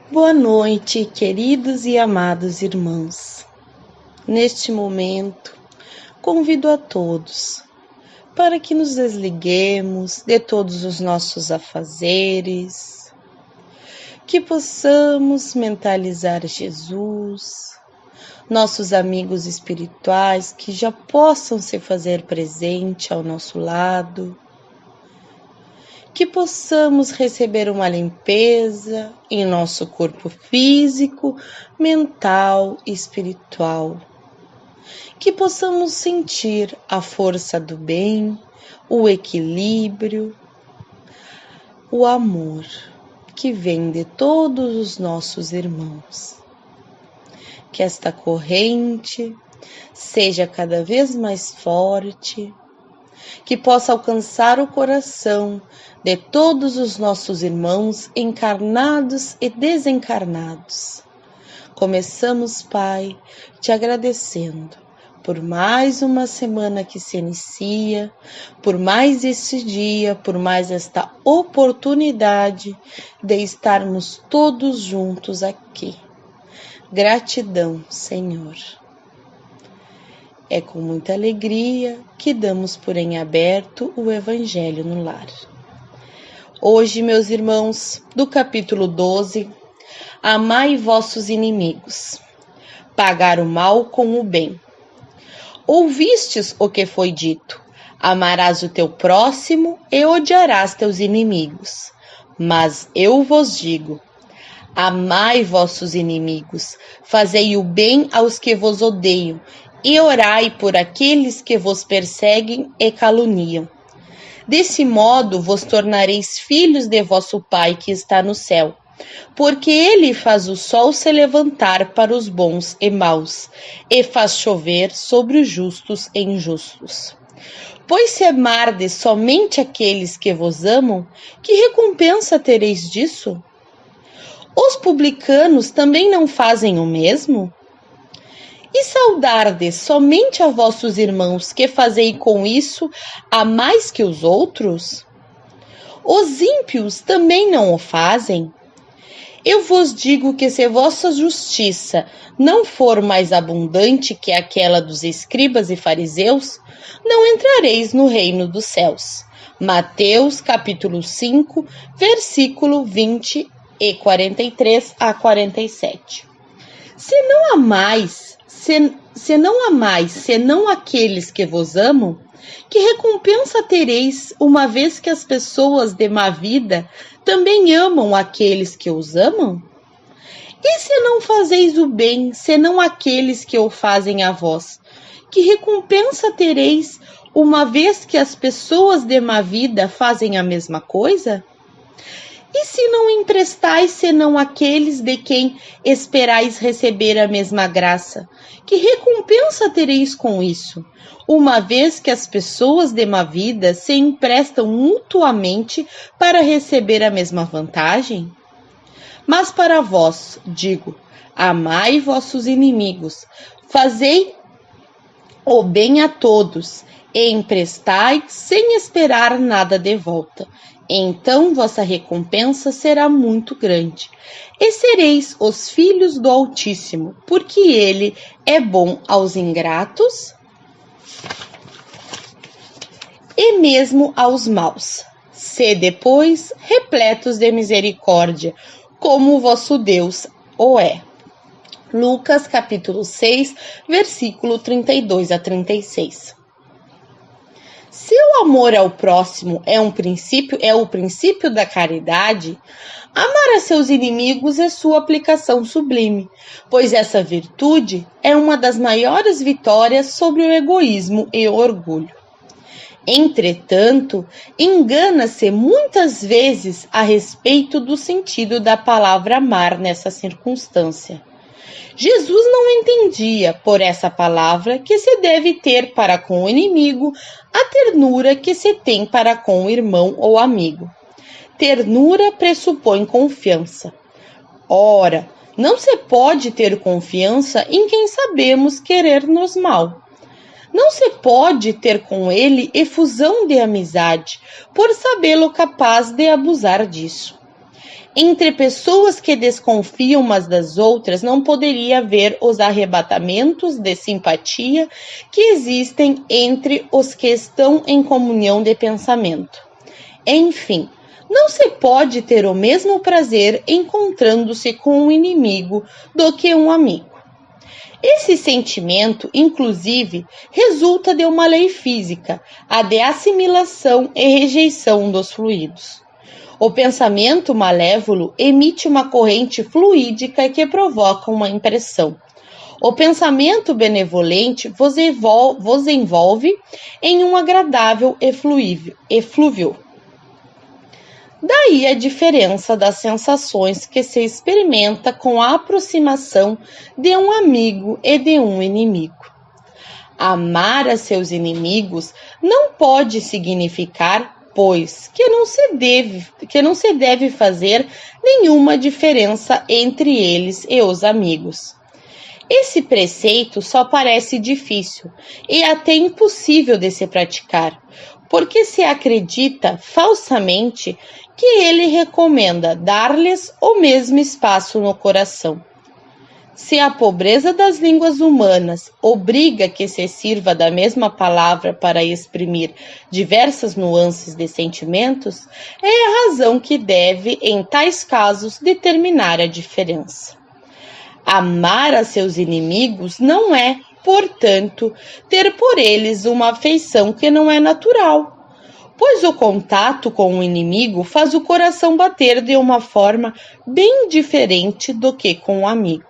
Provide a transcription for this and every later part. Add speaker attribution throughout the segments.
Speaker 1: Boa noite, queridos e amados irmãos. Neste momento, convido a todos para que nos desliguemos de todos os nossos afazeres, que possamos mentalizar Jesus, nossos amigos espirituais que já possam se fazer presente ao nosso lado, que possamos receber uma limpeza em nosso corpo físico, mental e espiritual. Que possamos sentir a força do bem, o equilíbrio, o amor que vem de todos os nossos irmãos. Que esta corrente seja cada vez mais forte, que possa alcançar o coração de todos os nossos irmãos encarnados e desencarnados. Começamos, Pai, te agradecendo por mais uma semana que se inicia, por mais este dia, por mais esta oportunidade de estarmos todos juntos aqui. Gratidão, Senhor. É com muita alegria que damos por em aberto o Evangelho no Lar. Hoje, meus irmãos, do capítulo 12, amai vossos inimigos, pagar o mal com o bem. Ouvistes o que foi dito, amarás o teu próximo e odiarás teus inimigos. Mas eu vos digo, amai vossos inimigos, fazei o bem aos que vos odeiam, e orai por aqueles que vos perseguem e caluniam. Desse modo vos tornareis filhos de vosso Pai que está no céu, porque ele faz o sol se levantar para os bons e maus, e faz chover sobre os justos e injustos. Pois se amardes somente aqueles que vos amam, que recompensa tereis disso? Os publicanos também não fazem o mesmo? E saudardes somente a vossos irmãos, que fazei com isso a mais que os outros? Os ímpios também não o fazem? Eu vos digo que se vossa justiça não for mais abundante que aquela dos escribas e fariseus, não entrareis no reino dos céus. Mateus capítulo 5, versículo 20 e 43 a 47. Se não amais senão aqueles que vos amam, que recompensa tereis, uma vez que as pessoas de má vida também amam aqueles que os amam? E se não fazeis o bem, senão aqueles que o fazem a vós, que recompensa tereis, uma vez que as pessoas de má vida fazem a mesma coisa? E se não emprestais senão aqueles de quem esperais receber a mesma graça? Que recompensa tereis com isso? Uma vez que as pessoas de má vida se emprestam mutuamente para receber a mesma vantagem? Mas para vós, digo, amai vossos inimigos, fazei o bem a todos, e emprestai sem esperar nada de volta. Então vossa recompensa será muito grande, e sereis os filhos do Altíssimo, porque ele é bom aos ingratos e mesmo aos maus. Sede, pois, repletos de misericórdia, como o vosso Deus o é. Lucas capítulo 6, versículo 32 a 36. Se o amor ao próximo é o princípio da caridade, amar a seus inimigos é sua aplicação sublime, pois essa virtude é uma das maiores vitórias sobre o egoísmo e o orgulho. Entretanto, engana-se muitas vezes a respeito do sentido da palavra amar nessa circunstância. Jesus não entendia, por essa palavra, que se deve ter para com o inimigo a ternura que se tem para com o irmão ou amigo. Ternura pressupõe confiança. Ora, não se pode ter confiança em quem sabemos querer-nos mal. Não se pode ter com ele efusão de amizade, por sabê-lo capaz de abusar disso. Entre pessoas que desconfiam umas das outras não poderia haver os arrebatamentos de simpatia que existem entre os que estão em comunhão de pensamento. Enfim, não se pode ter o mesmo prazer encontrando-se com um inimigo do que um amigo. Esse sentimento, inclusive, resulta de uma lei física, a de assimilação e rejeição dos fluidos. O pensamento malévolo emite uma corrente fluídica que provoca uma impressão. O pensamento benevolente vos envolve em um agradável eflúvio. Daí a diferença das sensações que se experimenta com a aproximação de um amigo e de um inimigo. Amar a seus inimigos não pode significar, pois, que não se deve fazer nenhuma diferença entre eles e os amigos. Esse preceito só parece difícil e até impossível de se praticar, porque se acredita falsamente que ele recomenda dar-lhes o mesmo espaço no coração. Se a pobreza das línguas humanas obriga que se sirva da mesma palavra para exprimir diversas nuances de sentimentos, é a razão que deve, em tais casos, determinar a diferença. Amar a seus inimigos não é, portanto, ter por eles uma afeição que não é natural, pois o contato com o inimigo faz o coração bater de uma forma bem diferente do que com o amigo.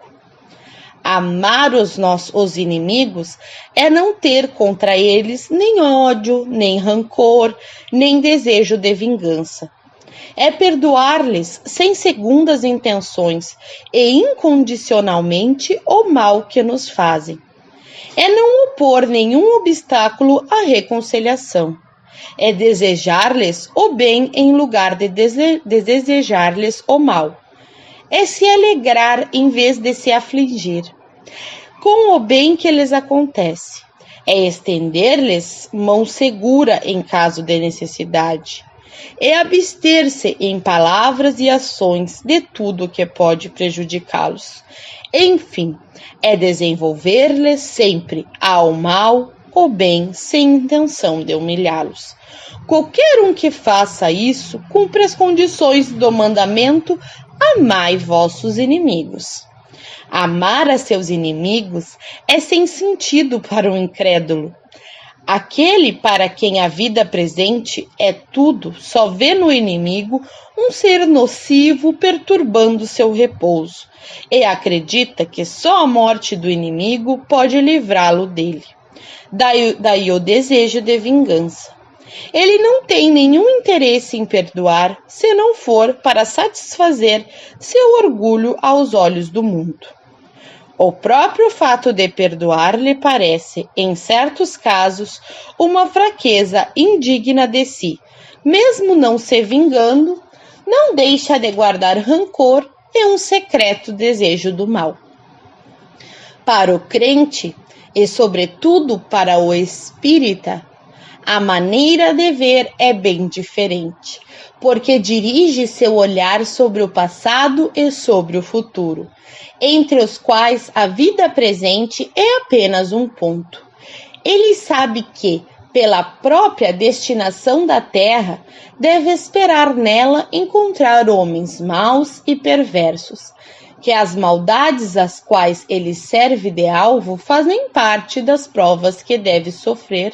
Speaker 1: Amar os inimigos é não ter contra eles nem ódio, nem rancor, nem desejo de vingança. É perdoar-lhes sem segundas intenções e incondicionalmente o mal que nos fazem. É não opor nenhum obstáculo à reconciliação. É desejar-lhes o bem em lugar de desejar-lhes o mal. É se alegrar em vez de se afligir com o bem que lhes acontece. É estender-lhes mão segura em caso de necessidade. É abster-se em palavras e ações de tudo que pode prejudicá-los. Enfim, é desenvolver-lhes sempre ao mal o bem sem intenção de humilhá-los. Qualquer um que faça isso cumpre as condições do mandamento: amai vossos inimigos. Amar a seus inimigos é sem sentido para o incrédulo. Aquele para quem a vida presente é tudo, só vê no inimigo um ser nocivo perturbando seu repouso e acredita que só a morte do inimigo pode livrá-lo dele. Daí o desejo de vingança. Ele não tem nenhum interesse em perdoar, se não for para satisfazer seu orgulho aos olhos do mundo. O próprio fato de perdoar lhe parece, em certos casos, uma fraqueza indigna de si. Mesmo não se vingando, não deixa de guardar rancor e um secreto desejo do mal. Para o crente, e sobretudo para o espírita, a maneira de ver é bem diferente, porque dirige seu olhar sobre o passado e sobre o futuro, entre os quais a vida presente é apenas um ponto. Ele sabe que, pela própria destinação da terra, deve esperar nela encontrar homens maus e perversos, que as maldades às quais ele serve de alvo fazem parte das provas que deve sofrer,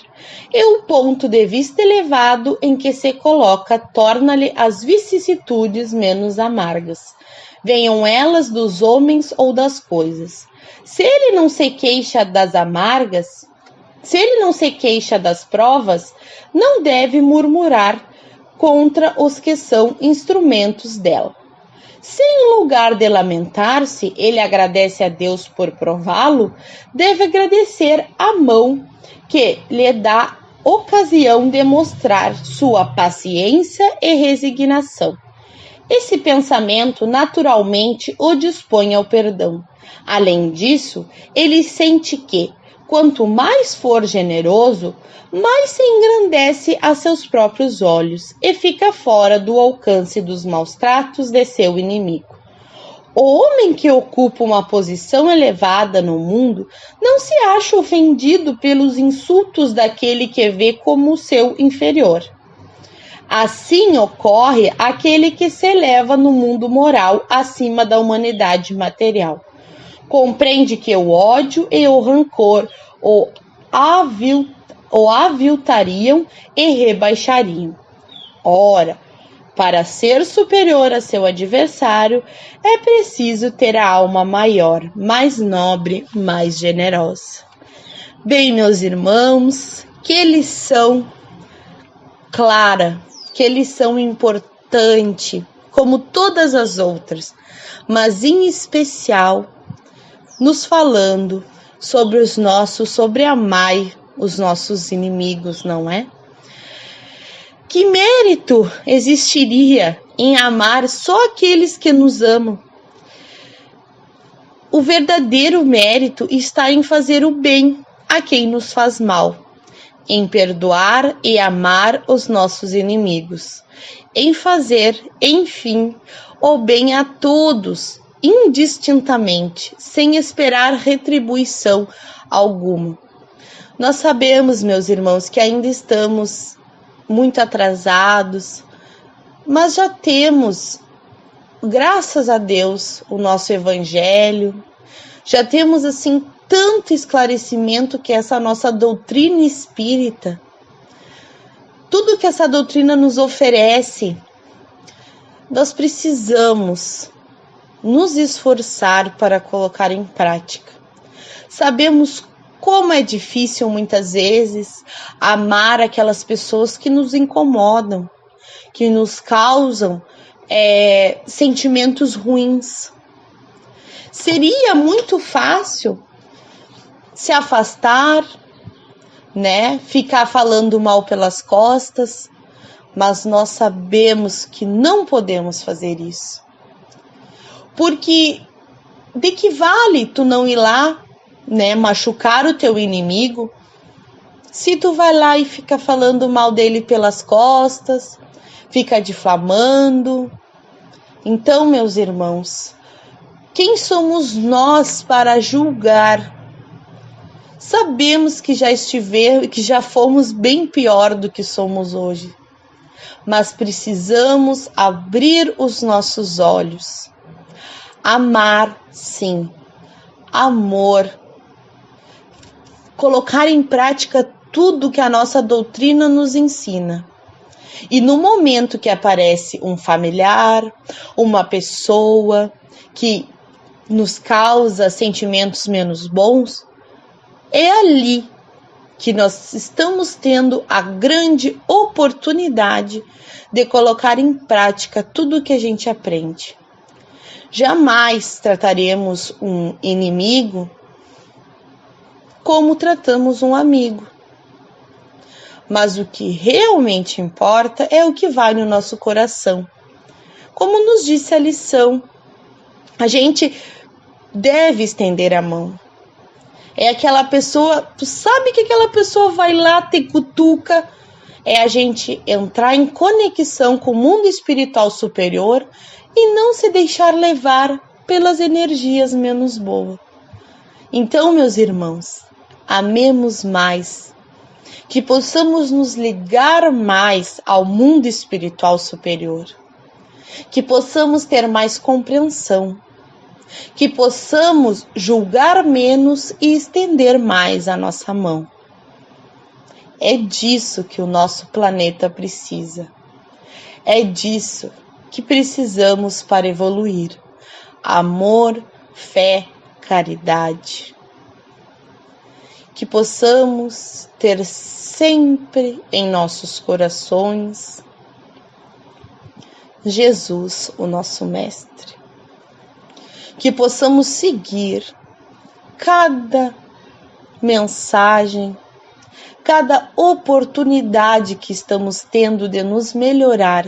Speaker 1: e o ponto de vista elevado em que se coloca torna-lhe as vicissitudes menos amargas, venham elas dos homens ou das coisas. Se ele não se queixa das amargas, se ele não se queixa das provas, não deve murmurar contra os que são instrumentos dela. Se em lugar de lamentar-se, ele agradece a Deus por prová-lo, deve agradecer a mão que lhe dá ocasião de mostrar sua paciência e resignação. Esse pensamento naturalmente o dispõe ao perdão. Além disso, ele sente que, Quanto mais for generoso, mais se engrandece a seus próprios olhos e fica fora do alcance dos maus tratos de seu inimigo. O homem que ocupa uma posição elevada no mundo não se acha ofendido pelos insultos daquele que vê como seu inferior. Assim ocorre aquele que se eleva no mundo moral acima da humanidade material. Compreende que o ódio e o rancor o aviltariam e rebaixariam. Ora, para ser superior a seu adversário, é preciso ter a alma maior, mais nobre, mais generosa. Bem, meus irmãos, que lição clara, que lição importante, como todas as outras, mas em especial nos falando sobre amar os nossos inimigos, não é? Que mérito existiria em amar só aqueles que nos amam? O verdadeiro mérito está em fazer o bem a quem nos faz mal, em perdoar e amar os nossos inimigos, em fazer, enfim, o bem a todos, indistintamente, sem esperar retribuição alguma. Nós sabemos, meus irmãos, que ainda estamos muito atrasados, mas já temos, graças a Deus, o nosso evangelho, já temos assim tanto esclarecimento que essa nossa doutrina espírita, tudo que essa doutrina nos oferece, nós precisamos nos esforçar para colocar em prática. Sabemos como é difícil muitas vezes amar aquelas pessoas que nos incomodam, que nos causam sentimentos ruins. Seria muito fácil se afastar, né? Ficar falando mal pelas costas, mas nós sabemos que não podemos fazer isso. Porque de que vale tu não ir lá, né, machucar o teu inimigo, se tu vai lá e fica falando mal dele pelas costas, fica difamando? Então, meus irmãos, quem somos nós para julgar? Sabemos que já fomos bem pior do que somos hoje, mas precisamos abrir os nossos olhos. Amar, sim, amor, colocar em prática tudo que a nossa doutrina nos ensina. E no momento que aparece um familiar, uma pessoa que nos causa sentimentos menos bons, é ali que nós estamos tendo a grande oportunidade de colocar em prática tudo o que a gente aprende. Jamais trataremos um inimigo como tratamos um amigo. Mas o que realmente importa é o que vai no nosso coração. Como nos disse a lição, a gente deve estender a mão. É aquela pessoa, tu sabe que aquela pessoa vai lá, te cutuca. É a gente entrar em conexão com o mundo espiritual superior e não se deixar levar pelas energias menos boas. Então, meus irmãos, amemos mais, que possamos nos ligar mais ao mundo espiritual superior, que possamos ter mais compreensão, que possamos julgar menos e estender mais a nossa mão. É disso que o nosso planeta precisa. É disso que precisamos para evoluir. Amor, fé, caridade. Que possamos ter sempre em nossos corações Jesus, o nosso Mestre. Que possamos seguir cada mensagem, cada oportunidade que estamos tendo de nos melhorar,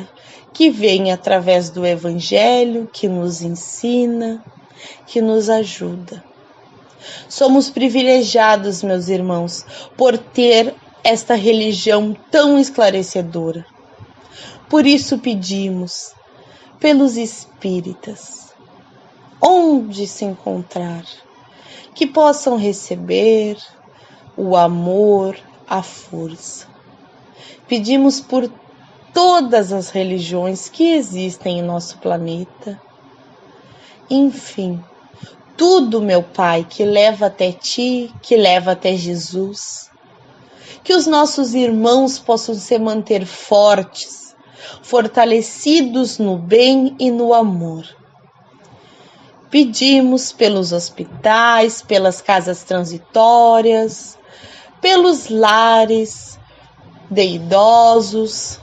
Speaker 1: que vem através do Evangelho, que nos ensina, que nos ajuda. Somos privilegiados, meus irmãos, por ter esta religião tão esclarecedora. Por isso pedimos pelos espíritas, onde se encontrar, que possam receber o amor, a força. Pedimos por todas as religiões que existem em nosso planeta. Enfim, tudo, meu Pai, que leva até Ti, que leva até Jesus. Que os nossos irmãos possam se manter fortes, fortalecidos no bem e no amor. Pedimos pelos hospitais, pelas casas transitórias, pelos lares de idosos.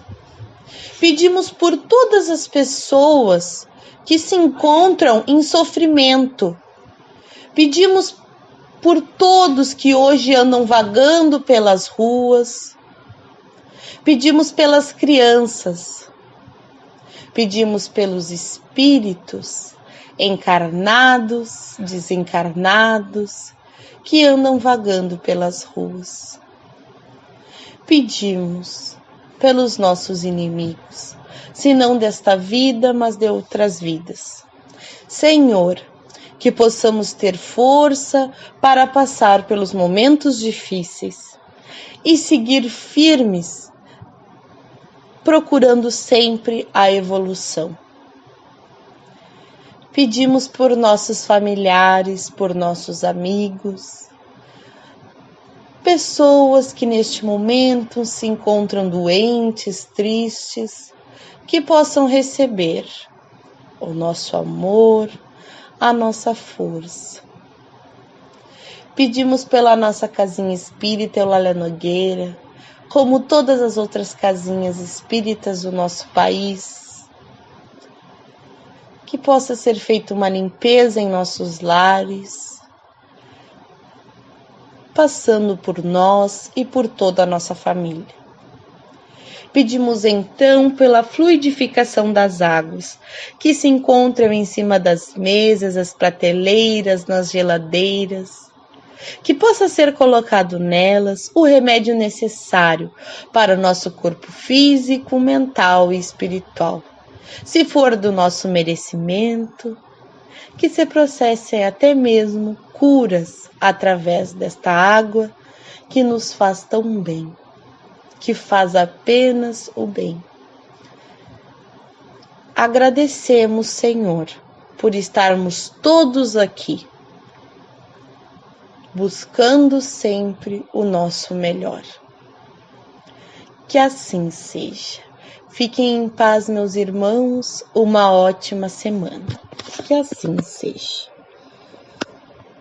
Speaker 1: Pedimos por todas as pessoas que se encontram em sofrimento. Pedimos por todos que hoje andam vagando pelas ruas. Pedimos pelas crianças. Pedimos pelos espíritos encarnados, desencarnados, que andam vagando pelas ruas. Pedimos pelos nossos inimigos, se não desta vida, mas de outras vidas. Senhor, que possamos ter força para passar pelos momentos difíceis e seguir firmes, procurando sempre a evolução. Pedimos por nossos familiares, por nossos amigos, pessoas que neste momento se encontram doentes, tristes, que possam receber o nosso amor, a nossa força. Pedimos pela nossa casinha espírita Eulália Nogueira, como todas as outras casinhas espíritas do nosso país, que possa ser feita uma limpeza em nossos lares, passando por nós e por toda a nossa família. Pedimos então pela fluidificação das águas, que se encontram em cima das mesas, das prateleiras, nas geladeiras, que possa ser colocado nelas o remédio necessário para o nosso corpo físico, mental e espiritual. Se for do nosso merecimento, que se processem até mesmo curas através desta água que nos faz tão bem, que faz apenas o bem. Agradecemos, Senhor, por estarmos todos aqui, buscando sempre o nosso melhor. Que assim seja. Fiquem em paz, meus irmãos, uma ótima semana. Que assim seja.